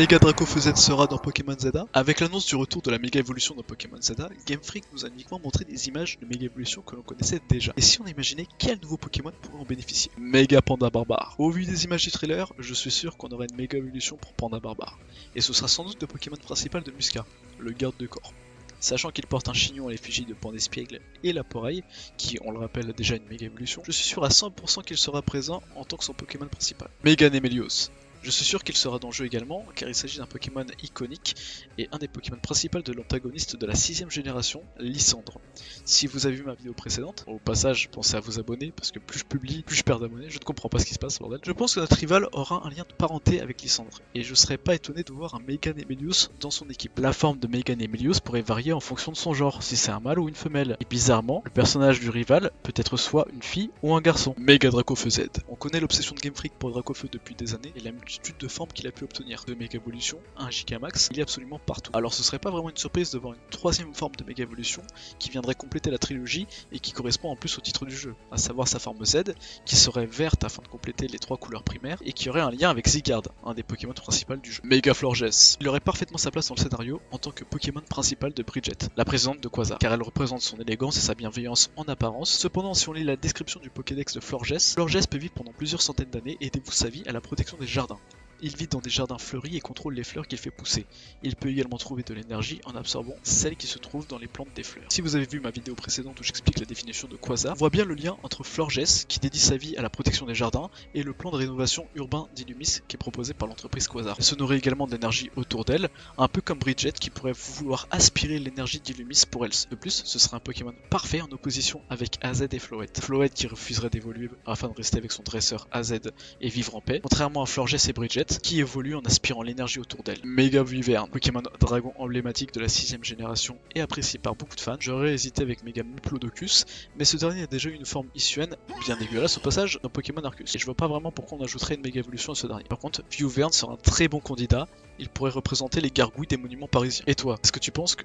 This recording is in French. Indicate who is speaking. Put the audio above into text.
Speaker 1: Mega Draco Z sera dans Pokémon Zeta. Avec l'annonce du retour de la Méga Évolution dans Pokémon Zeta, Game Freak nous a uniquement montré des images de Méga Évolution que l'on connaissait déjà. Et si on imaginait quel nouveau Pokémon pourrait en bénéficier? Méga Panda Barbare. Au vu des images du trailer, je suis sûr qu'on aura une Méga Évolution pour Panda Barbare. Et ce sera sans doute le Pokémon principal de Musca, le garde de corps. Sachant qu'il porte un chignon à l'effigie de Pandespiègle et Laporeille, qui, on le rappelle, a déjà une méga évolution, je suis sûr à 100% qu'il sera présent en tant que son Pokémon principal. Méga Nemelios. Je suis sûr qu'il sera dans le jeu également, car il s'agit d'un Pokémon iconique et un des Pokémon principaux de l'antagoniste de la 6ème génération, Lysandre. Si vous avez vu ma vidéo précédente, au passage, pensez à vous abonner, parce que plus je publie, plus je perds d'abonnés, je ne comprends pas ce qui se passe, bordel. Je pense que notre rival aura un lien de parenté avec Lysandre, et je serais pas étonné de voir un Mega Nemelios dans son équipe. La forme de Mega Nemelios pourrait varier en fonction de son genre, si c'est un mâle ou une femelle. Et bizarrement, le personnage du rival peut être soit une fille ou un garçon. Mega Dracofeu Z. On connaît l'obsession de Game Freak pour Dracofeu depuis des années, et la multitude de formes qu'il a pu obtenir. De Mega Evolution à un Gigamax, il est absolument partout. Alors ce serait pas vraiment une surprise de voir une troisième forme de Mega Evolution qui viendrait compléter la trilogie et qui correspond en plus au titre du jeu, à savoir sa forme Z, qui serait verte afin de compléter les 3 couleurs primaires et qui aurait un lien avec Zygarde, un des Pokémon principaux du jeu. Mega Florges. Il aurait parfaitement sa place dans le scénario en tant que Pokémon principal de Bridget, la présidente de Quasar, car elle représente son élégance et sa bienveillance en apparence. Cependant, si on lit la description du Pokédex de Florges, Florges peut vivre pendant plusieurs centaines d'années et dévoue sa vie à la protection des jardins. Il vit dans des jardins fleuris et contrôle les fleurs qu'il fait pousser. Il peut également trouver de l'énergie en absorbant celle qui se trouve dans les plantes des fleurs. Si vous avez vu ma vidéo précédente où j'explique la définition de Quasar, on voit bien le lien entre Florges, qui dédie sa vie à la protection des jardins, et le plan de rénovation urbain d'Illumis qui est proposé par l'entreprise Quasar. Elle se nourrit également de l'énergie autour d'elle, un peu comme Bridget qui pourrait vouloir aspirer l'énergie d'Illumis pour elle. De plus, ce serait un Pokémon parfait en opposition avec AZ et Floette. Floette qui refuserait d'évoluer afin de rester avec son dresseur AZ et vivre en paix, contrairement à Florges et Bridget qui évoluent en aspirant l'énergie autour d'elle. Méga Wyvern, Pokémon dragon emblématique de la 6ème génération et apprécié par beaucoup de fans. J'aurais hésité avec Mega Muplodocus, mais ce dernier a déjà eu une forme issuenne, bien dégueulasse au passage, dans Pokémon Arceus. Et je vois pas vraiment pourquoi on ajouterait une Méga Évolution à ce dernier. Par contre, Wyvern sera un très bon candidat, il pourrait représenter les gargouilles des monuments parisiens. Et toi, est-ce que tu penses que